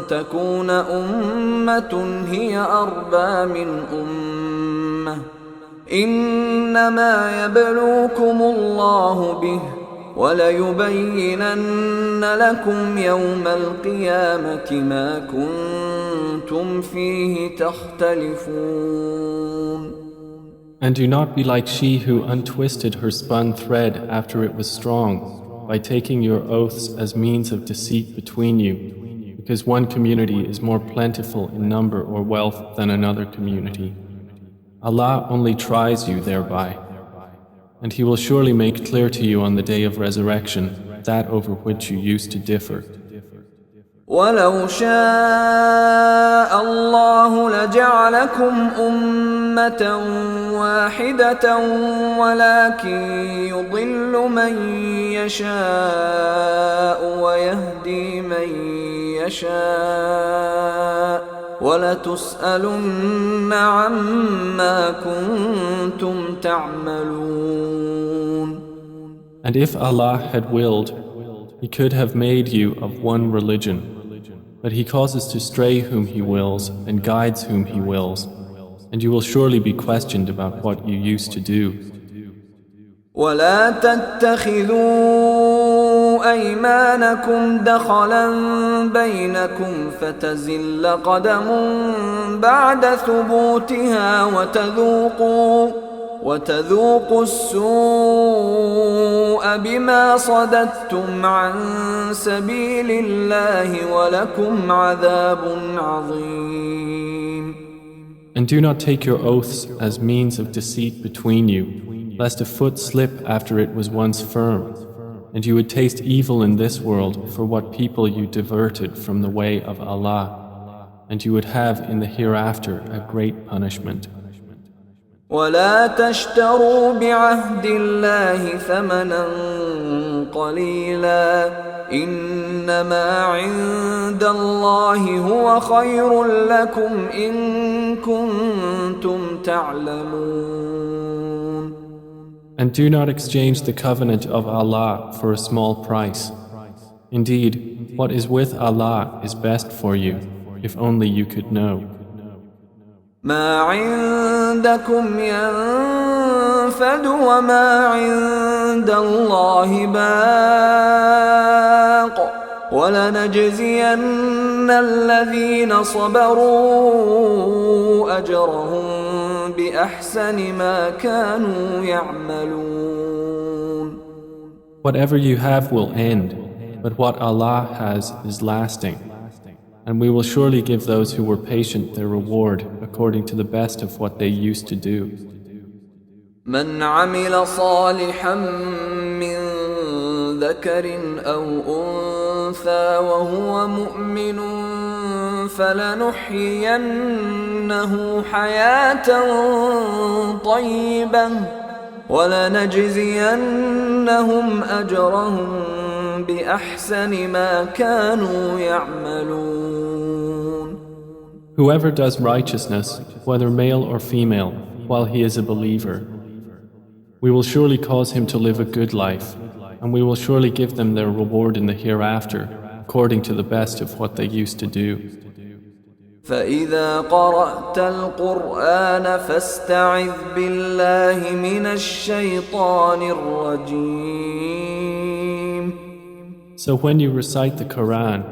A: تكون أمة هي أربى من أمة إنما يبلوكم الله به وليبينن لكم يوم القيامة ما كنتم فيه تختلفون.
B: And do not be like she who untwisted her spun thread after it was strong by taking your oaths as means of deceit between you, because one community is more plentiful in number or wealth than another community. Allah only tries you thereby, and He will surely make clear to you on the day of resurrection that over which you used to differ.
A: ولو شاء الله لجعلكم أمة واحدة ولكن يضل من يشاء ويهدي من يشاء ولتسألن عما كنتم تعملون.
B: And if Allah had willed, He could have made you of one religion. But He causes to stray whom He wills and guides whom He wills. and you will surely be questioned about what you used to do.
A: ولا تتخذوا أيمانكم دخلا بينكم فتزل قدم بعد ثبوتها وتذوقوا السوء بما صددتم عن سبيل الله ولكم عذاب عظيم.
B: And do not take your oaths as means of deceit between you, lest a foot slip after it was once firm, and you would taste evil in this world for what people you diverted from the way of Allah, and you would have in the hereafter a great punishment.
A: ولا تشتروا بعهد الله ثمنا قليلا إنما عند الله هو خير لكم إن كنتم تعلمون.
B: And do not exchange the covenant of Allah for a small price. Indeed, what is with Allah is best for you, if only you could know.
A: ما عندكم ينفد وما عند الله باق ولنجزين الذين صبروا أجرهم بأحسن ما كانوا يعملون.
B: Whatever you have will end, but what Allah has is lasting. And we will surely give those who were patient their reward according to the best of what they used to do.
A: من عمل صالحا من ذكر أو أنثى وهو مؤمن فلنحيينه حياة طيبة ولنجزينهم أجرهم بأحسن ما كانوا يعملون.
B: Whoever does righteousness, whether male or female, while he is a believer, we will surely cause him to live a good life, and we will surely give them their reward in the hereafter, according to the best of what they used to do.
A: فإذا قرأت القرآن فاستعذ بالله من الشيطان الرجيم.
B: So when you recite the Qur'an,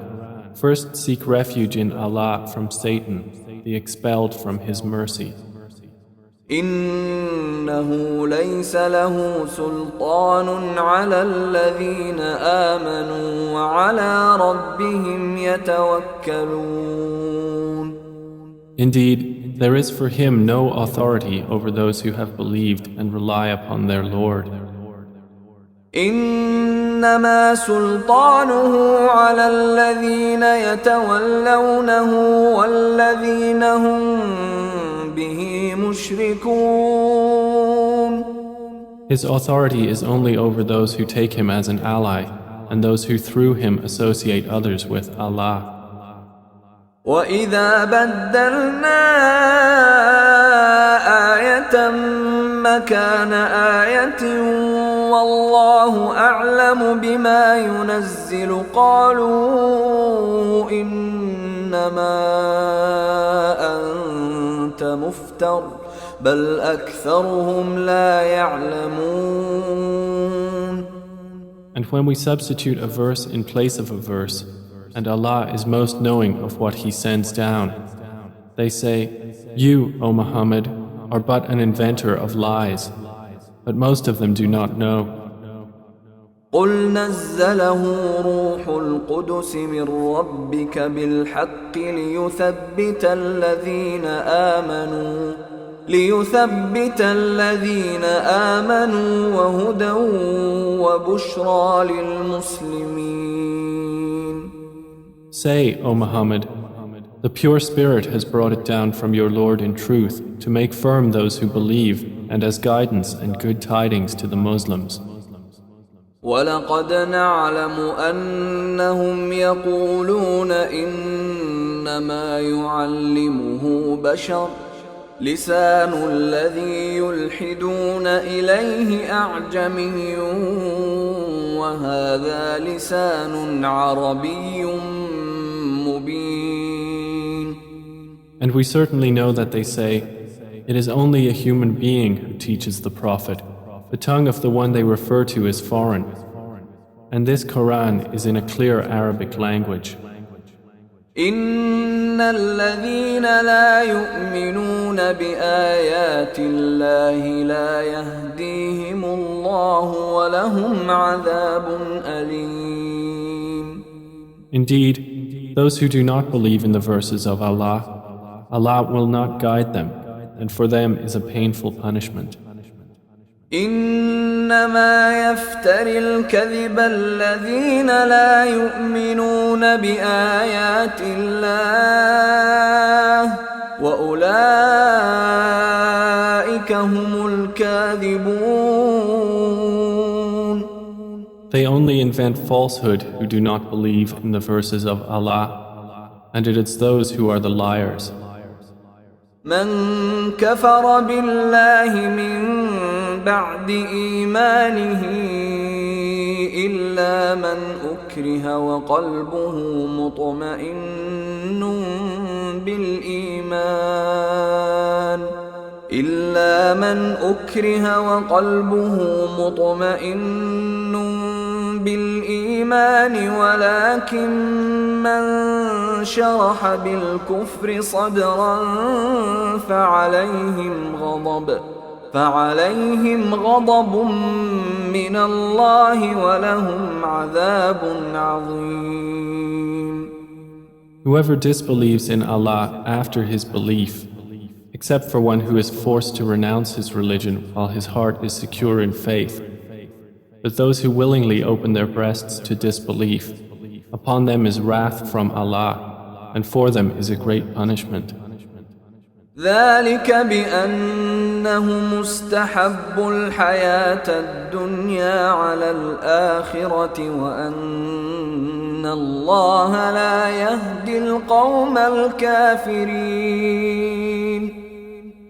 B: first seek refuge in Allah from Satan, the expelled from His mercy.
A: إنه ليس له سلطان على الذين آمنوا وعلى ربهم يتوكلون.
B: Indeed, there is for him no authority over those who have believed and rely upon their Lord.
A: إنما سلطانه على الذين يتولونه والذين هم به مشركون.
B: His authority is only over those who take him as an ally and those who through him associate others with Allah.
A: وإذا بدلنا آية مكان آية والله أعلم بما ينزل قالوا إنما أنت مفتر بل أكثرهم لا يعلمون.
B: And when we substitute a verse in place of a verse, and Allah is most knowing of what He sends down, they say, "You, O Muhammad, are but an inventor of lies," but most of them do not know.
A: قل نزله روح القدس من ربك بالحق ليثبت الذين آمنوا وهدى وبشرى للمسلمين.
B: Say, O Muhammad, the pure Spirit has brought it down from your Lord in truth to make firm those who believe and as guidance and good tidings to the Muslims.
A: وَلَقَدْ نَعْلَمُ أَنَّهُمْ يَقُولُونَ إِنَّمَا يُعَلِّمُهُ بَشَرٌ لِسَانُ الَّذِي يُلْحِدُونَ إِلَيْهِ أَعْجَمِيٌّ وَهَذَا لِسَانٌ عَرَبِيٌّ مُبِينٌ.
B: And we certainly know that they say, It is only a human being who teaches the Prophet. The tongue of the one they refer to is foreign. And this Qur'an is in a clear Arabic language.
A: إن الذين لا يؤمنون بآيات الله لا يهديهم الله ولهم عذاب أليم.
B: Indeed, those who do not believe in the verses of Allah, Allah will not guide them, and for them is a painful punishment.
A: إنما يفتري الكذب الذين لا يؤمنون بآيات الله وأولئك هم الكاذبون.
B: They only invent falsehood who do not believe in the verses of Allah, and it is those who are the liars.
A: من كفر بالله من بعد إيمانه إلا من أكره وقلبه مطمئن بالإيمان ولكن من شرح بالكفر صدرا فعليهم غضب من الله ولهم عذاب عظيم.
B: Whoever disbelieves in Allah after his belief, except for one who is forced to renounce his religion while his heart is secure in faith, but those who willingly open their breasts to disbelief, upon them is wrath from Allah, and for them is a great punishment.
A: ذلك بأنهم استحبوا الحياة الدنيا على الآخرة وأن الله لا يهدي القوم الكافرين.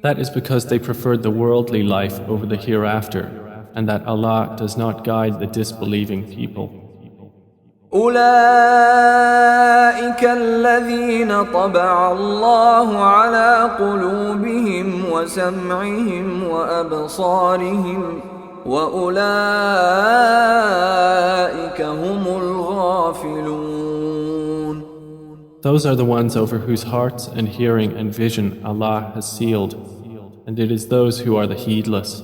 B: That is because they preferred the worldly life over the hereafter, and that Allah does not guide the disbelieving people.
A: أولئك الذين طبع الله على قلوبهم وسمعهم وأبصارهم وأولئك هم الغافلون.
B: Those are the ones over whose hearts and hearing and vision Allah has sealed, and it is those who are the heedless.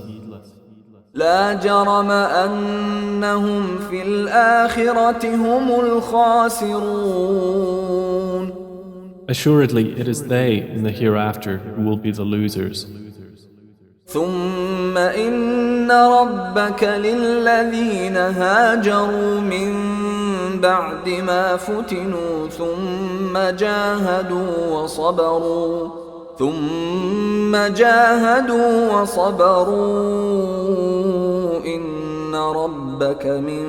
A: لا جرم أنهم في الآخرة هم الخاسرون.
B: Assuredly, it is they in the hereafter who will be the losers.
A: ثم إن ربك للذين هاجروا من بعد ما فتنوا ثم جاهدوا وصبروا إن ربك من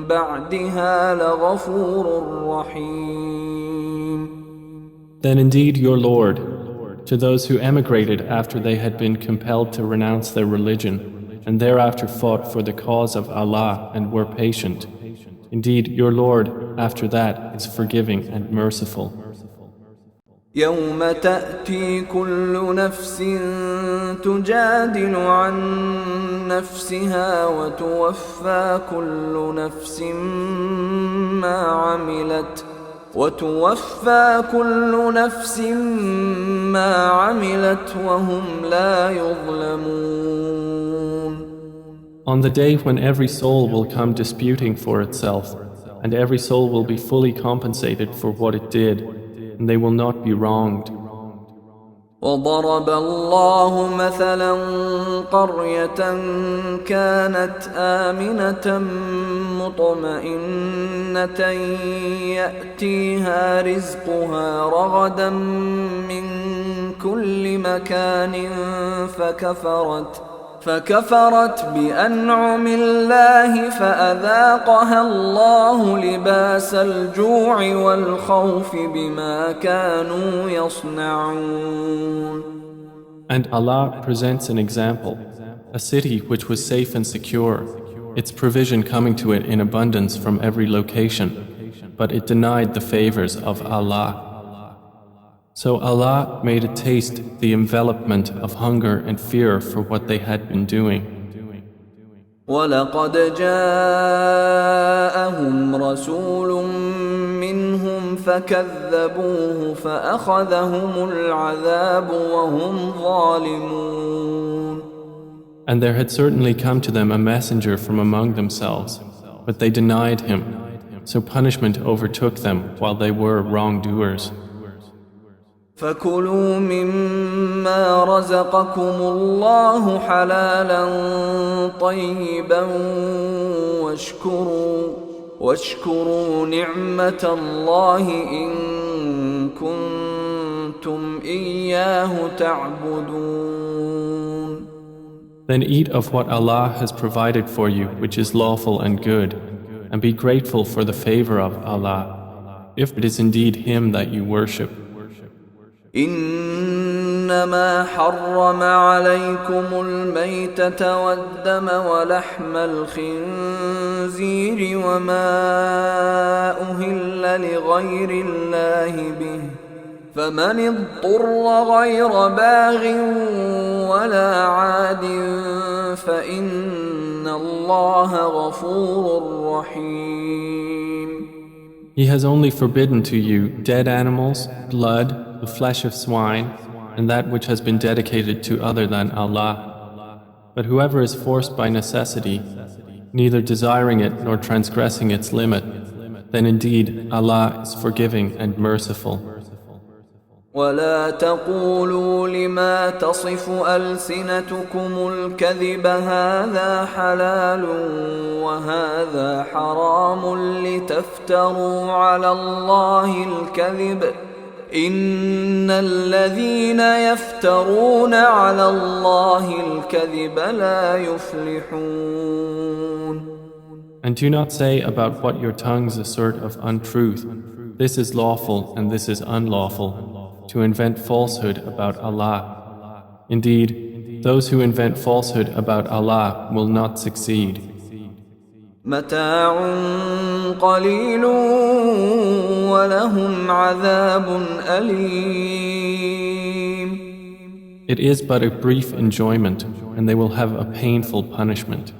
A: بعدها لغفور رحيم.
B: Then indeed your Lord, to those who emigrated after they had been compelled to renounce their religion and thereafter fought for the cause of Allah and were patient, indeed your Lord after that is forgiving and merciful.
A: يوم تأتي كل نفس تجادل عن نفسها وتوفى كل نفس ما عملت وهم لا يظلمون.
B: On the day when every soul will come disputing for itself, and every soul will be fully compensated for what it did, and they will not be wronged.
A: وضرب الله مثلا قرية كانت آمنة مطمئنة يأتيها رزقها رغدا من كل مكان فكفرت بأنعم الله فأذاقها الله لباس الجوع والخوف بما كانوا يصنعون.
B: And Allah presents an example, a city which was safe and secure, its provision coming to it in abundance from every location, but it denied the favors of Allah. So Allah made a taste the envelopment of hunger and fear for what they had been doing.
A: وَلَقَدْ جَاءَهُمْ رَسُولٌ مِّنْهُمْ فَكَذَّبُوهُ فَأَخَذَهُمُ الْعَذَابُ وَهُمْ ظَالِمُونَ.
B: And there had certainly come to them a messenger from among themselves, but they denied him, so punishment overtook them while they were wrongdoers.
A: فَكُلُوا مِمَّا رَزَقَكُمُ اللَّهُ حَلَالًا طَيِّبًا واشكروا نِعْمَةَ اللَّهِ إِن كُنتُمْ إِيَّاهُ تَعْبُدُونَ.
B: Then eat of what Allah has provided for you, which is lawful and good, and be grateful for the favor of Allah, if it is indeed Him that you worship.
A: إنما حرم عليكم الميتة والدم ولحم الخنزير وما أهل لغير الله به فمن اضطر غير باغ ولا عاد فإن الله غفور رحيم.
B: He has only forbidden to you dead animals, blood, the flesh of swine, and that which has been dedicated to other than Allah. But whoever is forced by necessity, neither desiring it nor transgressing its limit, then indeed Allah is forgiving and merciful.
A: ولا تقولوا لما تصف ألسنتكم الكذب هذا حلال وهذا حرام لتفتروا على الله الكذب إن الذين يفترون على الله الكذب لا يفلحون.
B: And do not say about what your tongues assert of untruth, this is lawful and this is unlawful, to invent falsehood about Allah. Indeed, those who invent falsehood about Allah will not succeed.
A: متاع قليل ولهم عذاب أليم.
B: It is but a brief enjoyment, and they will have a painful punishment.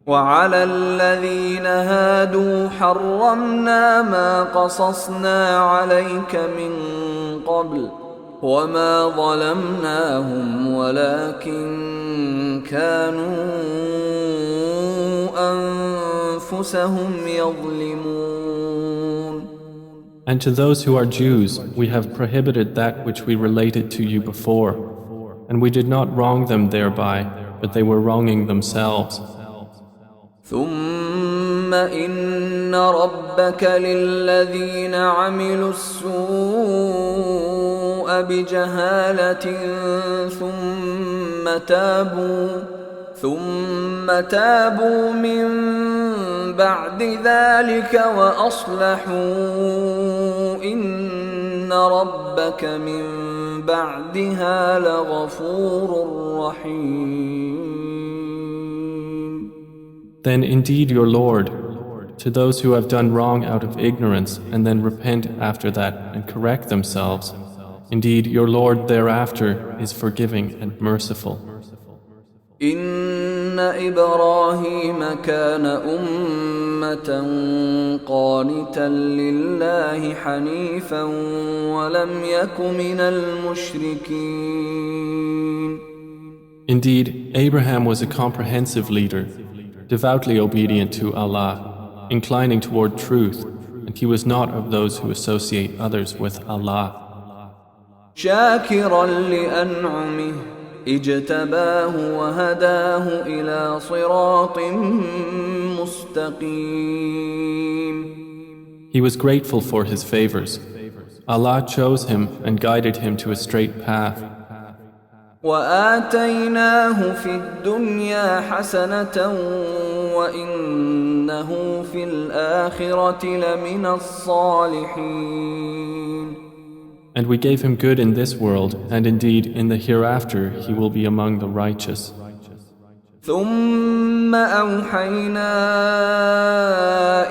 A: وعلى الذين هادوا حرمنا ما قصصنا عليك من قبل وما ظلمناهم ولكن كانوا أنفسهم يظلمون.
B: And to those who are Jews, we have prohibited that which we related to you before, and we did not wrong them thereby, but they were wronging themselves.
A: ثم إن ربك للذين عملوا السوء بجهالة ثم تابوا من بعد ذلك وأصلحوا إن ربك من بعدها لغفور رحيم.
B: Then indeed your Lord, to those who have done wrong out of ignorance and then repent after that and correct themselves, indeed your Lord thereafter is forgiving and merciful.
A: إن إبراهيم كان أمة قانتا لله حنيفا ولم يك من المشركين.
B: Indeed, Abraham was a comprehensive leader, devoutly obedient to Allah, inclining toward truth, and he was not of those who associate others with Allah.
A: شاكرا لأنعمه اجتباه وهداه إلى صراط مستقيم.
B: He was grateful for his favors. Allah chose him and guided him to a straight path.
A: وآتيناه في الدنيا حسنة وإنه في الآخرة لمن الصالحين.
B: And we gave him good in this world, and indeed in the hereafter he will be among the righteous.
A: ثم أوحينا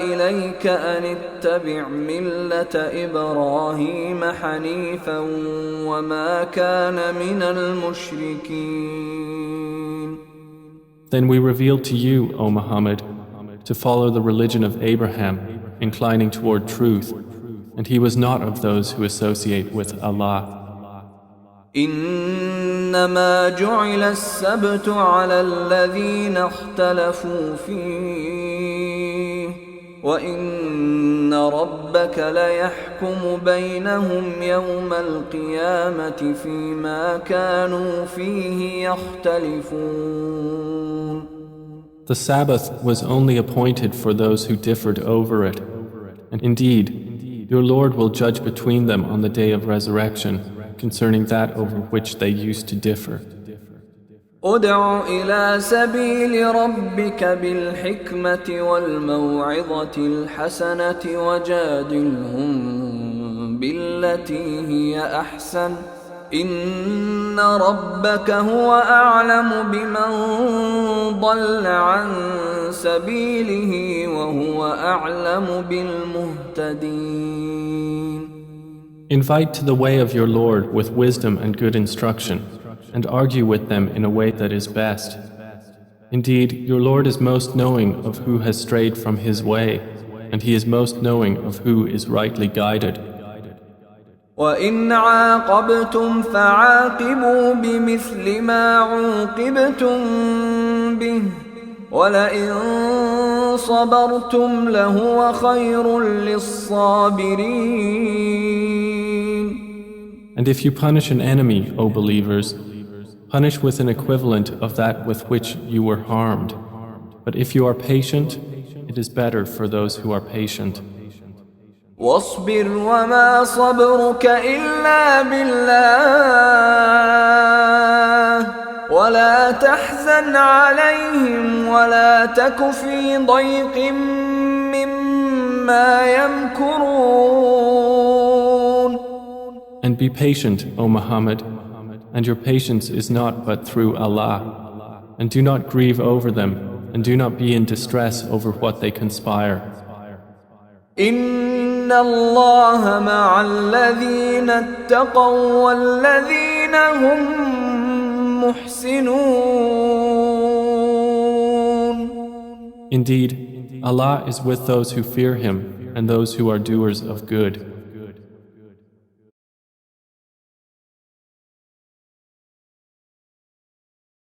A: إليك أن اتبع ملة إبراهيم حنيفا وما كان من المشركين.
B: Then we revealed to you, O Muhammad, to follow the religion of Abraham, inclining toward truth, and he was not of those who associate with Allah.
A: إنما جعل السبت على الذين اختلفوا فيه وإن ربك ليحكم بينهم يوم القيامة فيما كانوا فيه يختلفون.
B: The Sabbath was only appointed for those who differed over it, and indeed, your Lord will judge between them on the day of resurrection concerning that over which they used to differ.
A: ادع إلى سبيل ربك بالحكمة والموعظة الحسنة وجادلهم بالتي هي أحسن إن ربك هو أعلم بمن ضل عن سبيله وهو أعلم بالمهتدين.
B: Invite to the way of your Lord with wisdom and good instruction, and argue with them in a way that is best. Indeed, your Lord is most knowing of who has strayed from His way, and He is most knowing of who is rightly guided.
A: وَإِنْ عَاقَبْتُمْ فَعَاقِبُوا بِمِثْلِ مَا عُوقِبْتُمْ بِهِ وَلَئِنْ صَبَرْتُمْ لَهُوَ خَيْرٌ لِلصَّابِرِينَ.
B: And if you punish an enemy, O believers, punish with an equivalent of that with which you were harmed. But if you are patient, it is better for those who are patient.
A: واصبر وما صبرك إلا بالله ولا تحزن عليهم ولا تك في ضيق مما يمكرون.
B: And be patient, O Muhammad, and your patience is not but through Allah. And do not grieve over them, and do not be in distress over what they conspire.
A: إن الله مع الذين اتقوا والذين هم محسنون.
B: Indeed, Allah is with those who fear Him and those who are doers of good.